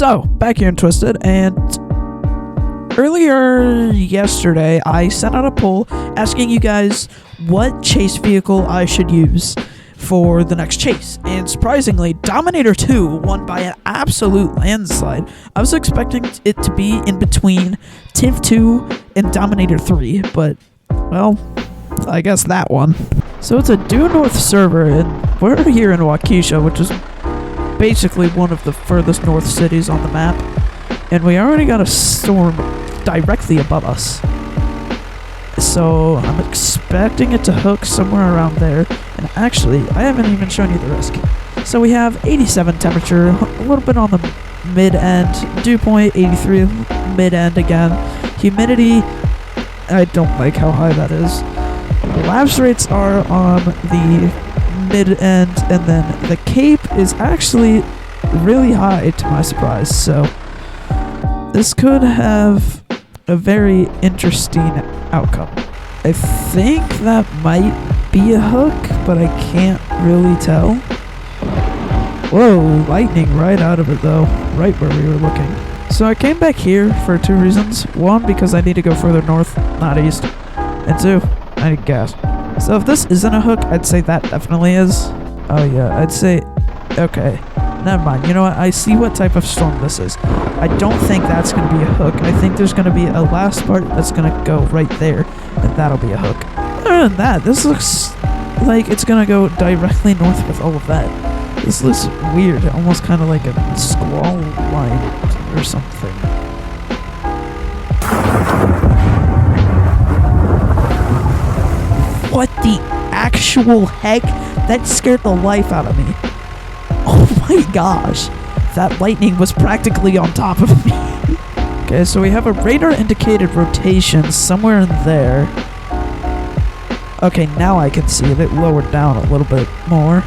So, back here in Twisted, and earlier yesterday, I sent out a poll asking you guys what chase vehicle I should use for the next chase, and surprisingly, Dominator 2 won by an absolute landslide. I was expecting it to be in between Tiv 2 and Dominator 3, but, well, I guess that one. So it's a due north server, and we're here in Waukesha, which is basically one of the furthest north cities on the map, and we already got a storm directly above us. So I'm expecting it to hook somewhere around there, and actually, I haven't even shown you the risk. So we have 87 temperature, a little bit on the mid-end, dew point 83 mid-end again. Humidity, I don't like how high that is. Lapse rates are on the mid-end, and then the cape is actually really high to my surprise, so this could have a very interesting outcome. I think that might be a hook, but I can't really tell. Whoa, lightning right out of it though, right where we were looking. So I came back here for two reasons. One, because I need to go further north, not east. And two, I need gas. So if this isn't a hook, I'd say that definitely is. Oh yeah, I'd say, okay, never mind. You know what, I see what type of storm this is. I don't think that's going to be a hook. I think there's going to be a last part that's going to go right there, and that'll be a hook. Other than that, this looks like it's going to go directly north with all of that. This looks weird, almost kind of like a squall line or something. What the actual heck? That scared the life out of me. Oh my gosh. That lightning was practically on top of me. Okay, so we have a radar indicated rotation somewhere in there. Okay, now I can see it. It lowered down a little bit more.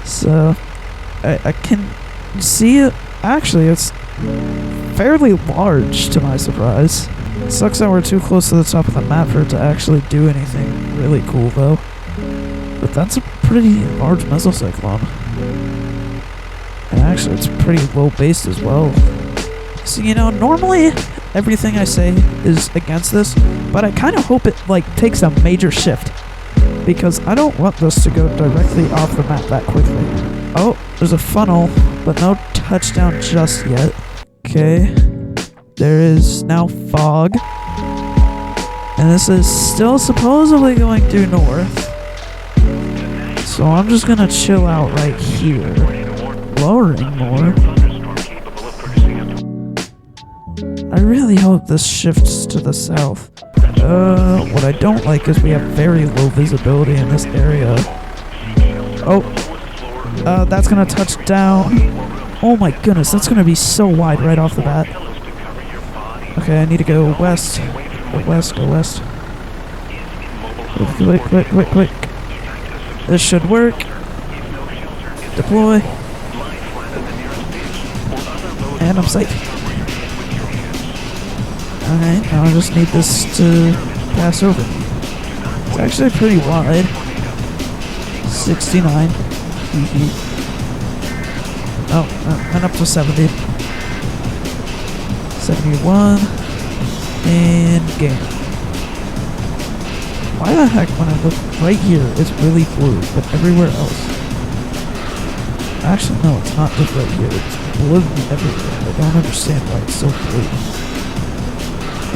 So, I can see it. Actually, it's fairly large to my surprise. It sucks that we're too close to the top of the map for it to actually do anything really cool, though. But that's a pretty large mesocyclone. And actually, it's pretty low based as well. So, you know, normally everything I say is against this, but I kind of hope it, like, takes a major shift. Because I don't want this to go directly off the map that quickly. Oh, there's a funnel, but no touchdown just yet. Okay. There is now fog. And this is still supposedly going due north. So I'm just gonna chill out right here. Lowering more. I really hope this shifts to the south. What I don't like is we have very low visibility in this area. Oh. That's gonna touch down. Oh my goodness, that's gonna be so wide right off the bat. Okay, I need to go west. Go west, go west. Quick, quick, quick, quick. This should work. Deploy. And I'm safe. Alright, now I just need this to pass over. It's actually pretty wide. 69. Oh, and up to 70. 71. And game. Why the heck when I look right here, it's really blue, but everywhere else... Actually, no, it's not just right here. It's blue everywhere. I don't understand why it's so blue.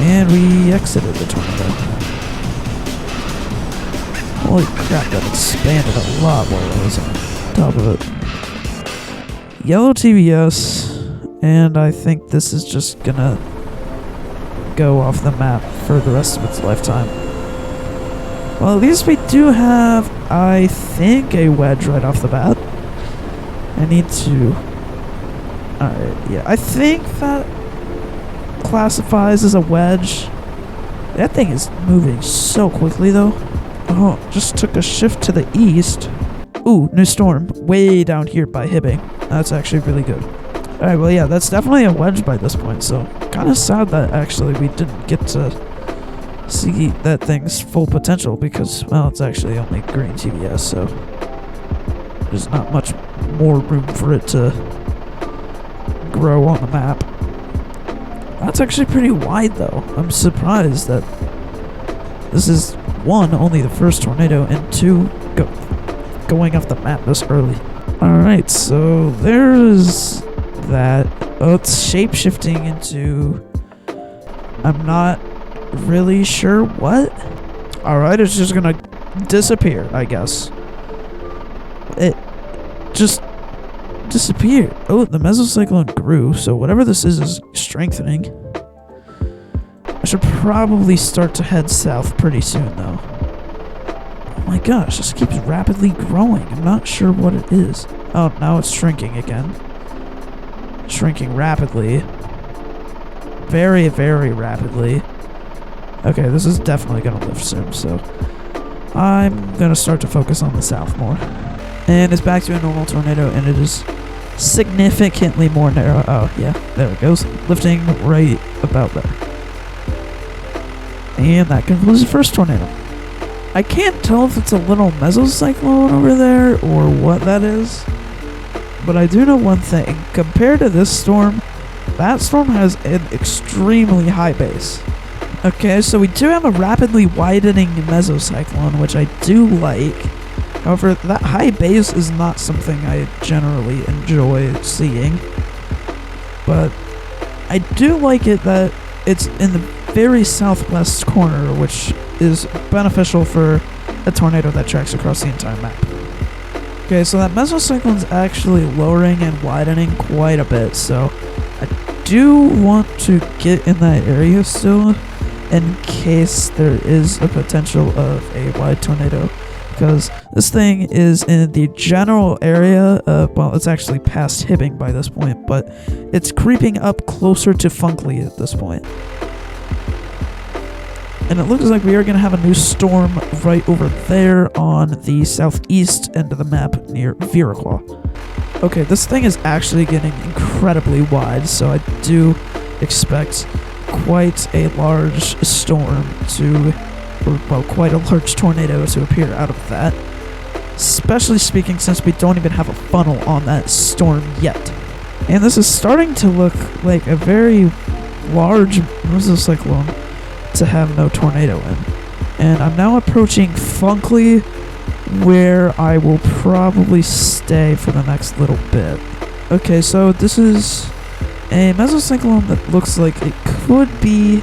And we exited the tornado. Holy crap, that expanded a lot while I was on top of it. Yellow TBS, and I think this is just gonna go off the map for the rest of its lifetime. Well, at least we do have, I think, a wedge right off the bat. I need to... Alright, yeah, I think that classifies as a wedge. That thing is moving so quickly, though. Oh, just took a shift to the east. Ooh, new storm. Way down here by Hibbing. That's actually really good. Alright, well, yeah, that's definitely a wedge by this point, so kind of sad that actually we didn't get to see that thing's full potential because, well, it's actually only green TBS, so there's not much more room for it to grow on the map. That's actually pretty wide, though. I'm surprised that this is, one, only the first tornado, and two, going off the map this early. Alright, so there's that. Oh, it's shape-shifting into... I'm not really sure what. Alright, it's just gonna disappear, I guess. It just disappeared. Oh, the mesocyclone grew, so whatever this is strengthening. I should probably start to head south pretty soon, though. Oh my gosh, this keeps rapidly growing. I'm not sure what it is. Oh, now it's shrinking again. Shrinking rapidly. Very, very rapidly. Okay, this is definitely gonna lift soon, so I'm gonna start to focus on the south more. And it's back to a normal tornado, and it is significantly more narrow. Oh, yeah, there it goes. Lifting right about there. And that concludes the first tornado. I can't tell if it's a little mesocyclone over there or what that is, but I do know one thing. Compared to this storm, that storm has an extremely high base. Okay, so we do have a rapidly widening mesocyclone, which I do like. However, that high base is not something I generally enjoy seeing. But I do like it that it's in the very southwest corner, which is beneficial for a tornado that tracks across the entire map. Okay, so that mesocyclone's actually lowering and widening quite a bit, so I do want to get in that area still in case there is a potential of a wide tornado, because this thing is in the general area. Well, it's actually past Hibbing by this point, but it's creeping up closer to Funkley at this point. And it looks like we are going to have a new storm right over there on the southeast end of the map near Viroqua. Okay, this thing is actually getting incredibly wide, so I do expect quite a large storm quite a large tornado to appear out of that. Especially speaking, since we don't even have a funnel on that storm yet. And this is starting to look like a very large mesocyclone to have no tornado in. And I'm now approaching Funkley, where I will probably stay for the next little bit. Okay, so this is a mesocyclone that looks like it could be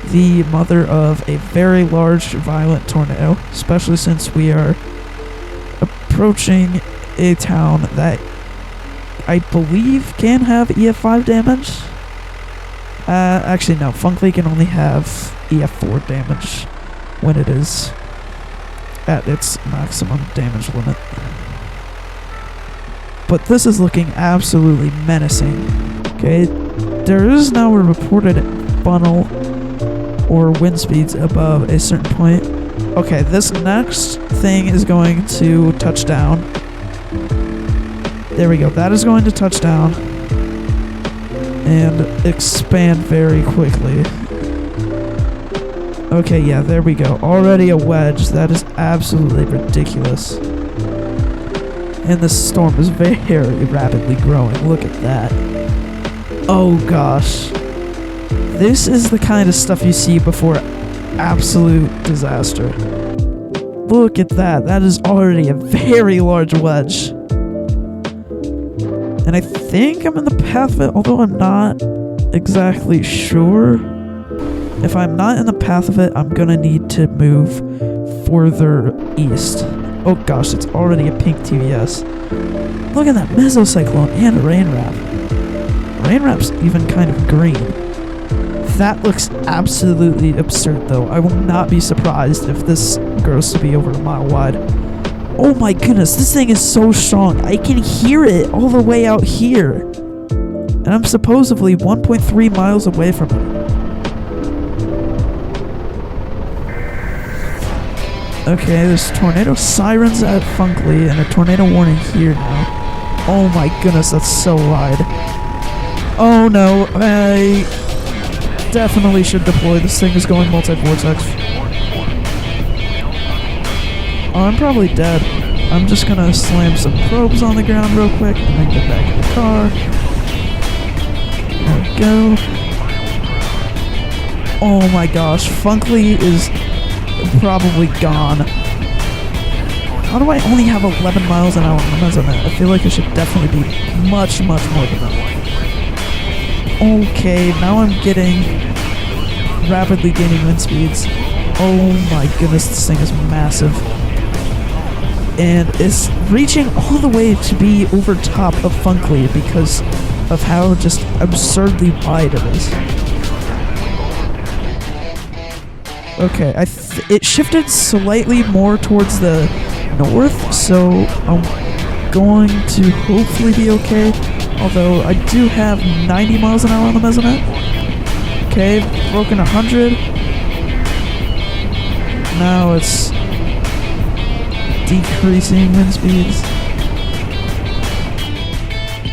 the mother of a very large violent tornado, especially since we are approaching a town that I believe can have EF5 damage. Actually no, Funkley can only have EF4 damage when it is at its maximum damage limit. But this is looking absolutely menacing. Okay, there is now a reported funnel or wind speeds above a certain point. Okay, this next thing is going to touch down. There we go, that is going to touch down and expand very quickly. Okay, yeah, there we go. Already a wedge. That is absolutely ridiculous. And this storm is very rapidly growing. Look at that. Oh gosh. This is the kind of stuff you see before absolute disaster. Look at that. That is already a very large wedge. And I think I'm in the path of it, although I'm not exactly sure. If I'm not in the path of it, I'm gonna need to move further east. Oh gosh, it's already a pink TVS. Look at that mesocyclone and a rain wrap. Rain wrap's even kind of green. That looks absolutely absurd though. I will not be surprised if this grows to be over a mile wide. Oh my goodness, this thing is so strong. I can hear it all the way out here. And I'm supposedly 1.3 miles away from it. Okay, there's tornado sirens at Funkley and a tornado warning here now. Oh my goodness, that's so wide. Oh no, I definitely should deploy. This thing is going multi-vortex. Oh, I'm probably dead. I'm just gonna slam some probes on the ground real quick and then get back in the car. we go. Oh my gosh, Funkley is probably gone. How do I only have 11 miles an hour on the measurement? I feel like it should definitely be much, much more than that. Okay, now I'm getting rapidly gaining wind speeds. Oh my goodness, this thing is massive. And it's reaching all the way to be over top of Funkley because of how just absurdly wide it is. Okay, it shifted slightly more towards the north, so I'm going to hopefully be okay. Although I do have 90 miles an hour on the measurement. Okay, broken 100. Now it's decreasing wind speeds.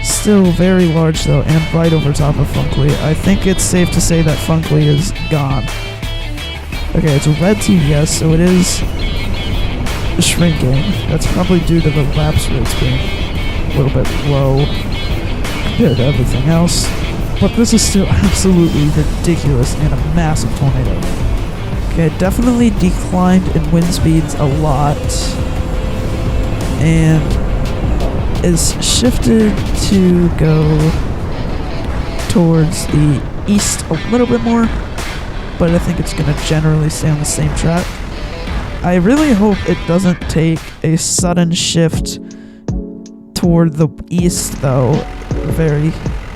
Still very large though, and right over top of Funkley. I think it's safe to say that Funkley is gone. Okay, it's a red TVS, so it is shrinking. That's probably due to the lapse rates being a little bit low compared to everything else. But this is still absolutely ridiculous and a massive tornado. Okay, it definitely declined in wind speeds a lot. And is shifted to go towards the east a little bit more. But I think it's going to generally stay on the same track. I really hope it doesn't take a sudden shift toward the east, though.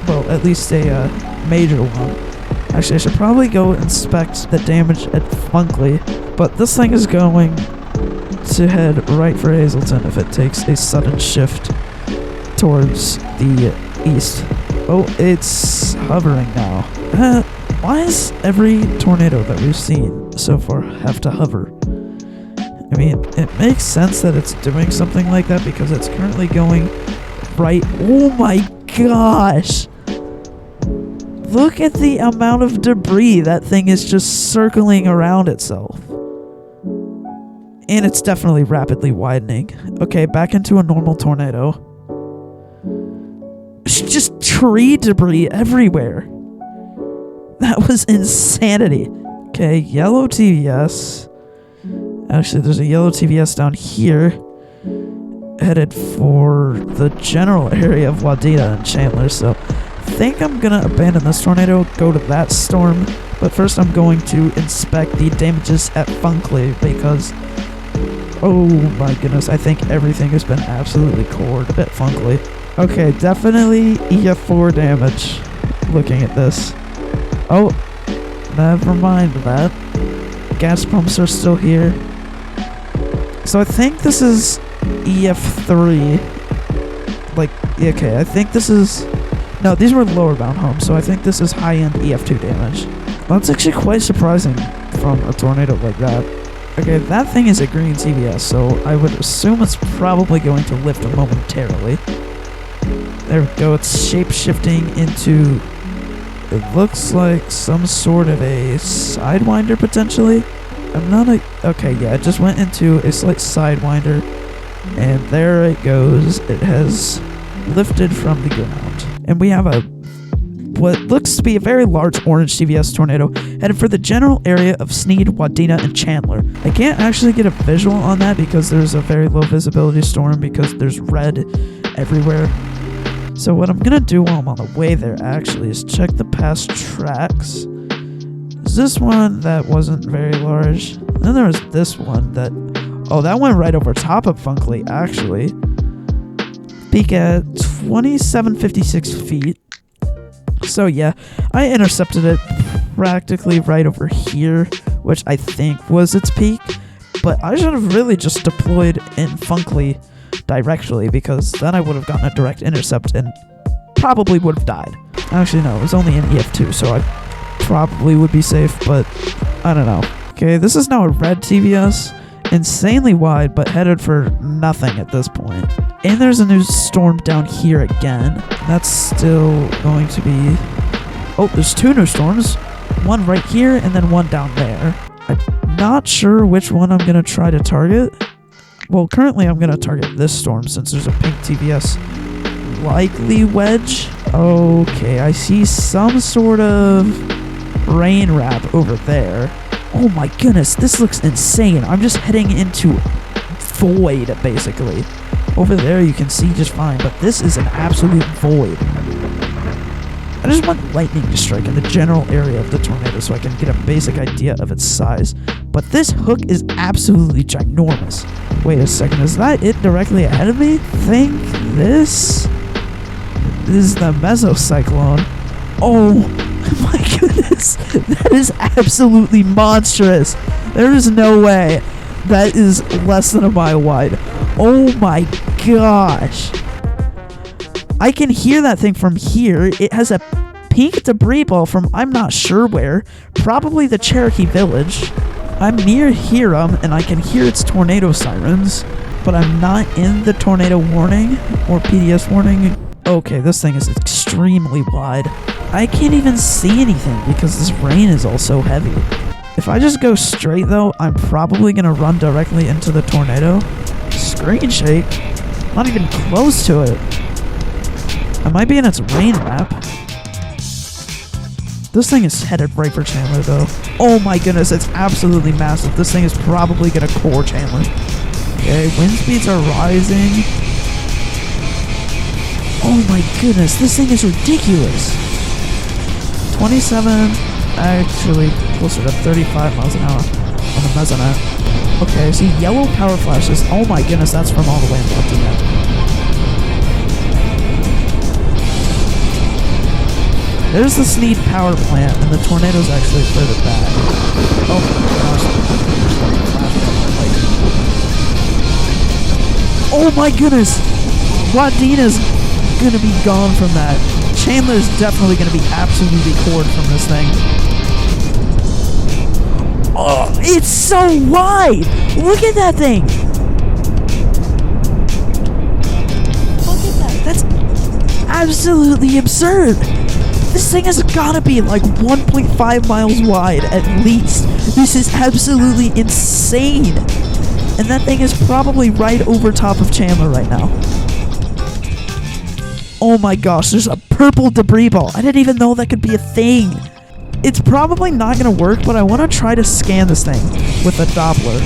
Well, at least a major one. Actually, I should probably go inspect the damage at Funkley, but this thing is going to head right for Hazleton if it takes a sudden shift towards the east. Oh, it's hovering now. Why is every tornado that we've seen so far have to hover? I mean, it makes sense that it's doing something like that because it's currently going right. Oh my gosh! Look at the amount of debris that thing is just circling around itself. And it's definitely rapidly widening. Okay, back into a normal tornado. It's just tree debris everywhere. That was insanity. Okay, yellow TVS. Actually, there's a yellow TVS down here. Headed for the general area of Wadena and Chandler, so I think I'm gonna abandon this tornado, go to that storm, but first I'm going to inspect the damages at Funkley because, oh my goodness, I think everything has been absolutely cored at Funkley. Okay, definitely EF4 damage, looking at this. Oh, never mind that. Gas pumps are still here. So I think this is EF3. Like, okay, I think this is... No, these were lower bound homes, so I think this is high-end EF2 damage. That's actually quite surprising from a tornado like that. Okay, that thing is a green TVS, so I would assume it's probably going to lift momentarily. There we go, it's shape-shifting into... It looks like some sort of a sidewinder, potentially. I'm not a... Okay, yeah, it just went into a slight sidewinder. And there it goes. It has lifted from the ground. And we have a... what looks to be a very large orange TVS tornado headed for the general area of Sneed, Wadena, and Chandler. I can't actually get a visual on that because there's a very low visibility storm because there's red everywhere. So what I'm gonna do while I'm on the way there actually is check the past tracks. There's this one that wasn't very large. Then there was this one that... Oh, that went right over top of Funkley, actually. Peak at 2756 feet. So yeah, I intercepted it practically right over here, which I think was its peak. But I should have really just deployed in Funkley directly, because then I would have gotten a direct intercept and probably would have died. Actually, no, it was only in EF2, so I probably would be safe, but I don't know. Okay, this is now a red TVS. Insanely wide, but headed for nothing at this point. And there's a new storm down here again. That's still going to be... Oh, there's two new storms. One right here, and then one down there. I'm not sure which one I'm going to try to target. Well, currently I'm going to target this storm since there's a pink TVS. Likely Wedge. Okay, I see some sort of rain wrap over there. Oh my goodness, this looks insane. I'm just heading into void, basically. Over there you can see just fine, but this is an absolute void. I just want lightning to strike in the general area of the tornado so I can get a basic idea of its size. But this hook is absolutely ginormous. Wait a second, is that it directly ahead of me? Think this is the mesocyclone. Oh my goodness, that is absolutely monstrous. There is no way that is less than a mile wide. Oh my gosh. I can hear that thing from here. It has a pink debris ball from I'm not sure where. Probably the Cherokee Village. I'm near Hiram and I can hear its tornado sirens, but I'm not in the tornado warning or PDS warning. Okay, this thing is extremely wide. I can't even see anything because this rain is all so heavy. If I just go straight though, I'm probably gonna run directly into the tornado. Screen shake? Not even close to it. I might be in its rain wrap. This thing is headed right for Chandler though. Oh my goodness, it's absolutely massive. This thing is probably gonna core Chandler. Okay, wind speeds are rising. Oh my goodness, this thing is ridiculous. 27, actually closer to 35 miles an hour on the mesonet. Okay, I see yellow power flashes. Oh my goodness, that's from all the way up to that. There's the Sneed power plant, and the tornado's actually further back. Oh my gosh. Oh my goodness! Wadena's gonna be gone from that. Chandler's definitely gonna be absolutely cored from this thing. Oh, it's so wide! Look at that thing! Look at that. That's absolutely absurd! This thing has gotta be like 1.5 miles wide at least. This is absolutely insane. And that thing is probably right over top of Chandler right now. Oh my gosh, there's a purple debris ball. I didn't even know that could be a thing. It's probably not gonna work, but I wanna try to scan this thing with a Doppler.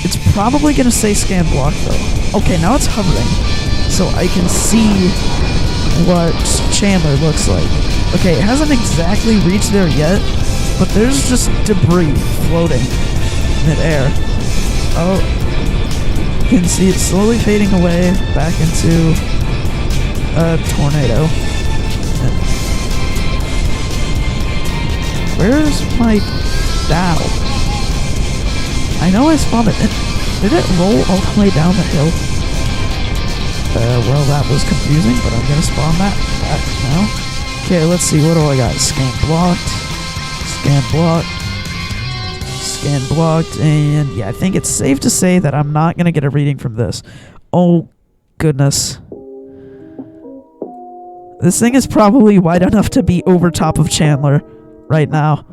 It's probably gonna say scan block though. Okay, now it's hovering. So I can see what Chandler looks like. Okay, it hasn't exactly reached there yet, but there's just debris floating mid-air. Oh, you can see it slowly fading away back into a tornado. And where's my Dow? I know I spawned it. Did it roll all the way down the hill? Well, that was confusing, but I'm gonna spawn that back now. Okay, let's see, what do I got? Scan blocked, scan blocked, scan blocked, and yeah, I think it's safe to say that I'm not gonna get a reading from this. Oh, goodness. This thing is probably wide enough to be over top of Chandler right now.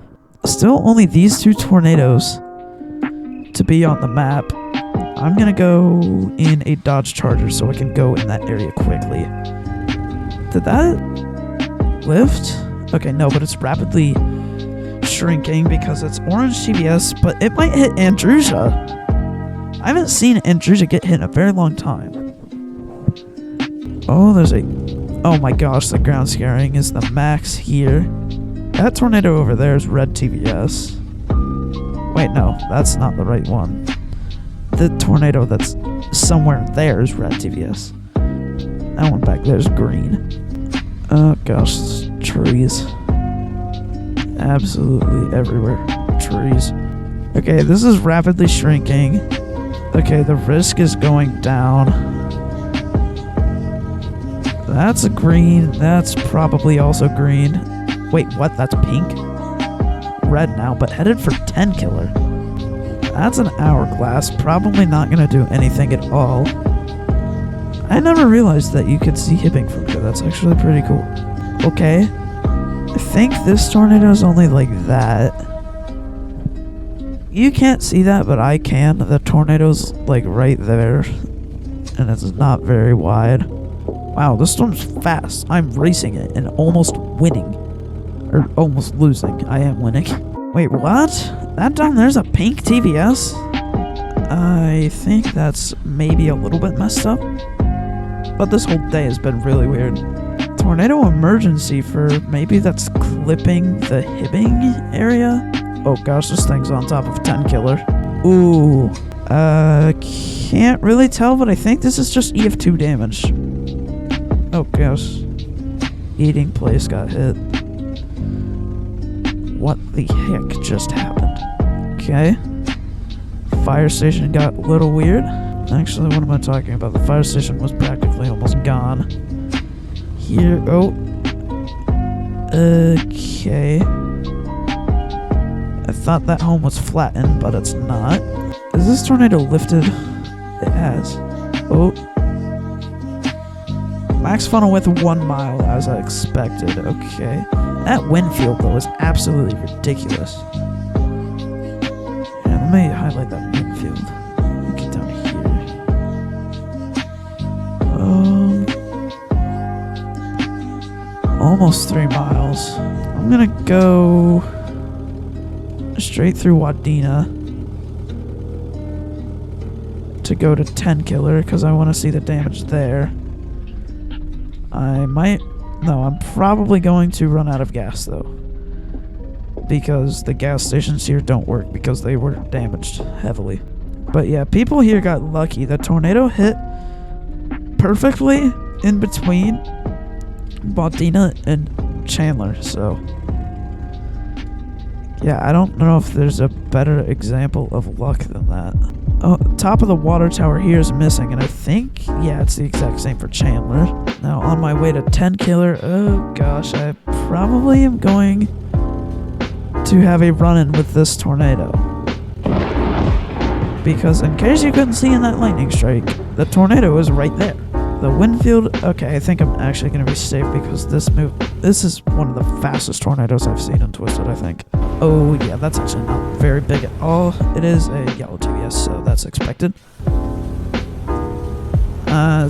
Still only these two tornadoes to be on the map. I'm gonna go in a Dodge Charger so I can go in that area quickly. Did that lift? Okay, no, but it's rapidly shrinking because it's orange TBS, but it might hit Andrusia. I haven't seen Andrusia get hit in a very long time. Oh, there's a... Oh my gosh, the ground scaring is the max here. That tornado over there is red TBS. Wait, no, that's not the right one. The tornado that's somewhere there is red TBS. That one back there is green. Oh gosh, trees. Absolutely everywhere. Trees. Okay, this is rapidly shrinking. Okay, the risk is going down. That's a green. That's probably also green. Wait, what? That's pink? Red now, but headed for 10 killer. That's an hourglass. Probably not gonna do anything at all. I never realized that you could see hipping from here. That's actually pretty cool. Okay. I think this tornado is only like that. You can't see that, but I can. The tornado's like right there. And it's not very wide. Wow, this storm's fast. I'm racing it and almost winning. Or almost losing. I am winning. Wait, what? That down there's a pink TVS? I think that's maybe a little bit messed up. But this whole day has been really weird. Tornado emergency for maybe that's clipping the Hibbing area? Oh gosh, this thing's on top of 10 killer. Ooh. Can't really tell, but I think this is just EF2 damage. Oh gosh. Eating place got hit. What the heck just happened? Okay. Fire station got a little weird. Actually, what am I talking about? The fire station was practically almost gone. Here, oh. Okay. I thought that home was flattened, but it's not. Is this tornado lifted? It has. Oh. Max funnel width 1 mile, as I expected. Okay. That wind field, though, is absolutely ridiculous. Yeah, let me highlight that wind field. Get down here. Almost 3 miles. I'm gonna go straight through Wadena to go to 10 killer because I want to see the damage there. I'm probably going to run out of gas though, because the gas stations here don't work because they were damaged heavily. But yeah, people here got lucky. The tornado hit perfectly in between Wadena and Chandler, so yeah, I don't know if there's a better example of luck than that. Oh, top of the water tower here is missing, and I think, yeah, it's the exact same for Chandler. Now, on my way to 10 killer, oh gosh, I probably am going to have a run-in with this tornado. Because in case you couldn't see in that lightning strike, the tornado is right there. The wind field, okay, I think I'm actually going to be safe because this is one of the fastest tornadoes I've seen in Twisted, I think. Oh yeah, that's actually not very big at all. It is a yellow TVS, so that's expected.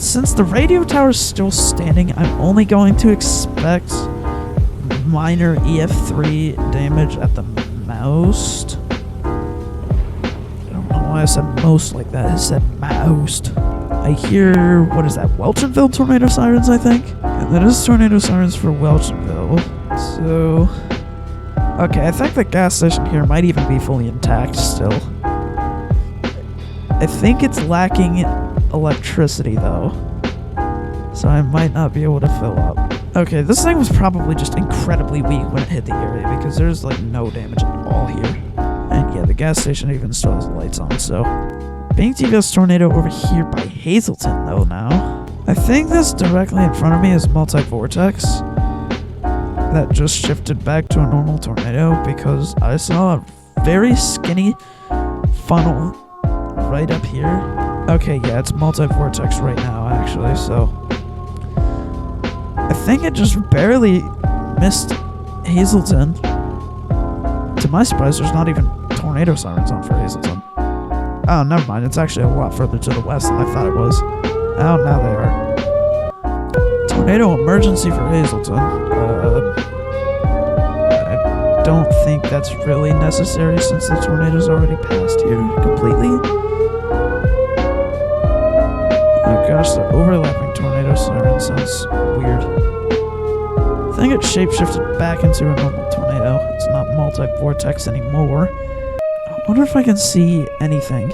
Since the radio tower is still standing, I'm only going to expect minor EF3 damage at the most. I don't know why I said most like that. I said most. I hear, what is that, Welchonville tornado sirens, I think? And that is tornado sirens for Welchonville. So, okay, I think the gas station here might even be fully intact still. I think it's lacking electricity though, so I might not be able to fill up. Okay, this thing was probably just incredibly weak when it hit the area because there's like no damage at all here. And yeah, the gas station even still has lights on, so. Pink TVS tornado over here by Hazelton though now. I think this directly in front of me is multi-vortex that just shifted back to a normal tornado because I saw a very skinny funnel right up here. Okay, yeah, it's multi-vortex right now actually, so I think it just barely missed Hazelton. To my surprise, there's not even tornado sirens on for Hazelton. Oh, never mind. It's actually a lot further to the west than I thought it was. Oh, now they are. Tornado emergency for Hazelton. I don't think that's really necessary since the tornado's already passed here completely. Oh gosh, the overlapping tornado siren sounds weird. I think it shapeshifted back into a normal tornado. It's not multi-vortex anymore. I wonder if I can see anything.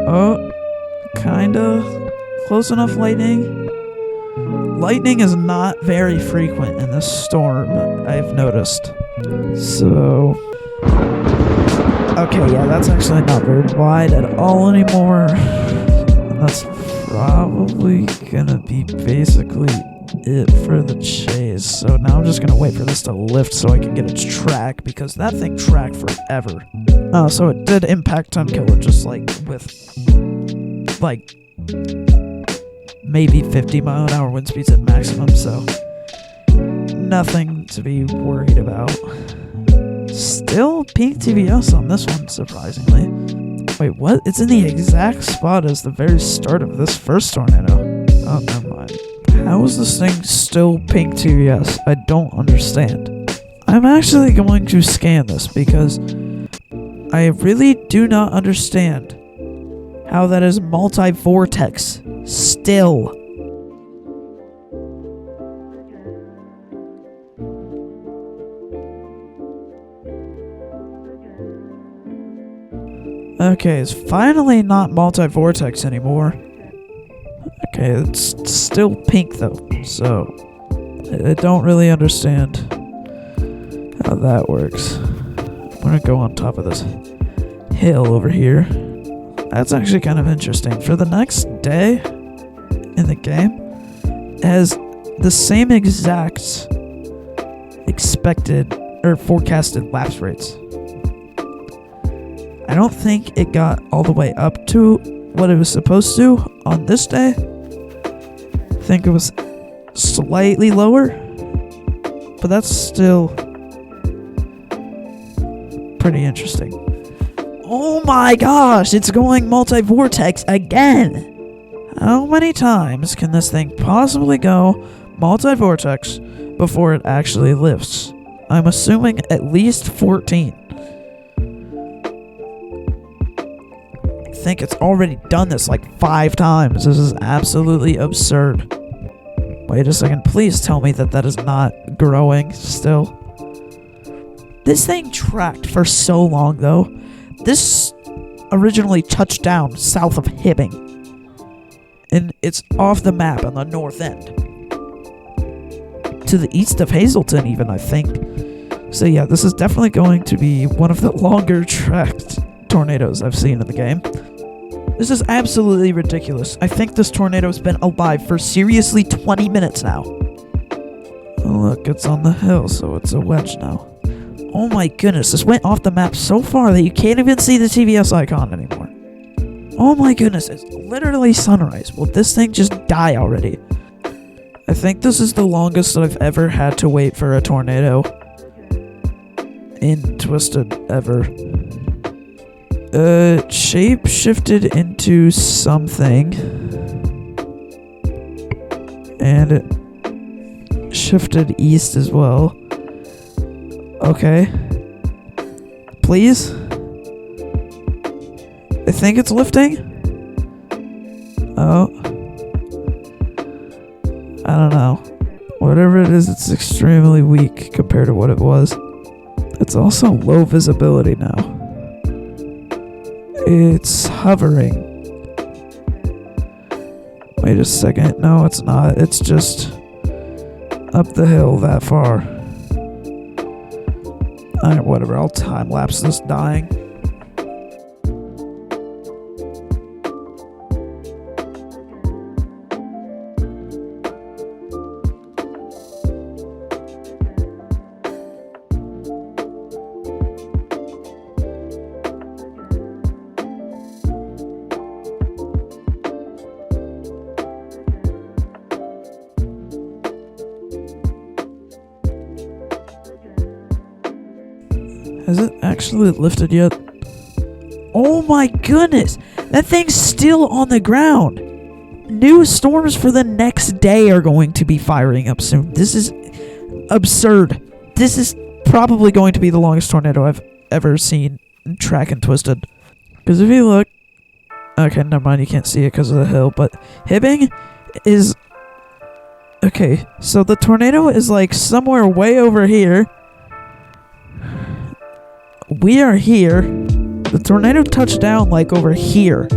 Oh, kinda close enough lightning. Lightning is not very frequent in this storm, I've noticed. So, okay, yeah, that's actually not very wide at all anymore. And that's probably gonna be basically it for the chase. So now I'm just gonna wait for this to lift so I can get its track, because that thing tracked forever. Oh, so it did impact 10 killer, just like with like maybe 50 mile an hour wind speeds at maximum, so nothing to be worried about. Still pink TVS on this one, surprisingly. Wait, what? It's in the exact spot as the very start of this first tornado. Oh, never mind. How is this thing still pink TVS? I don't understand. I'm actually going to scan this because I really do not understand how that is multi-vortex still. Okay, it's finally not multi-vortex anymore. Okay, it's still pink though, so I don't really understand how that works. I'm gonna go on top of this hill over here. That's actually kind of interesting. For the next day in the game, it has the same exact expected or forecasted lapse rates. I don't think it got all the way up to what it was supposed to on this day. I think it was slightly lower, but that's still pretty interesting. Oh my gosh, it's going multi-vortex again! How many times can this thing possibly go multi-vortex before it actually lifts? I'm assuming at least 14. I think it's already done this like 5 times. This is absolutely absurd. Wait a second, please tell me that that is not growing still. This thing tracked for so long though. This originally touched down south of Hibbing, and it's off the map on the north end. To the east of Hazleton even, I think. So yeah, this is definitely going to be one of the longer tracked tornadoes I've seen in the game. This is absolutely ridiculous. I think this tornado's been alive for seriously 20 minutes now. Oh look, it's on the hill, so it's a wedge now. Oh my goodness, this went off the map so far that you can't even see the TVS icon anymore. Oh my goodness, it's literally sunrise. Will this thing just die already? I think this is the longest that I've ever had to wait for a tornado in Twisted ever. Shape shifted into something, and it shifted east as well. Okay. Please? I think it's lifting? Oh. I don't know. Whatever it is, it's extremely weak compared to what it was. It's also low visibility now. It's hovering. Wait a second. No, it's not. It's just up the hill that far. Alright, whatever. I'll time-lapse this dying. Has it actually lifted yet? Oh my goodness! That thing's still on the ground! New storms for the next day are going to be firing up soon. This is absurd. This is probably going to be the longest tornado I've ever seen track and twisted. Because if you look... Okay, never mind, you can't see it because of the hill, but Hibbing is... Okay, so the tornado is like somewhere way over here. We are here. The tornado touched down like over here.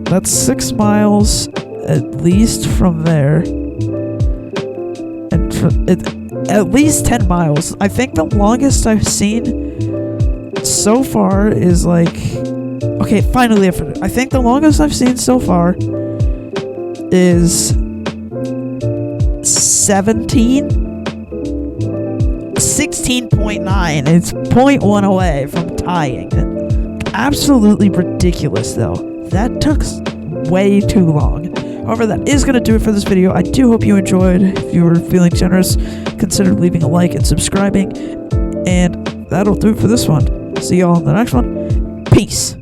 That's 6 miles at least from there. And at least 10 miles. I think the longest I've seen so far is like... Okay, finally I think the longest I've seen so far is 16.9. It's 0.1 away from tying it. Absolutely ridiculous though. That took way too long. However, that is going to do it for this video. I do hope you enjoyed. If you were feeling generous, consider leaving a like and subscribing. And that'll do it for this one. See y'all in the next one. Peace.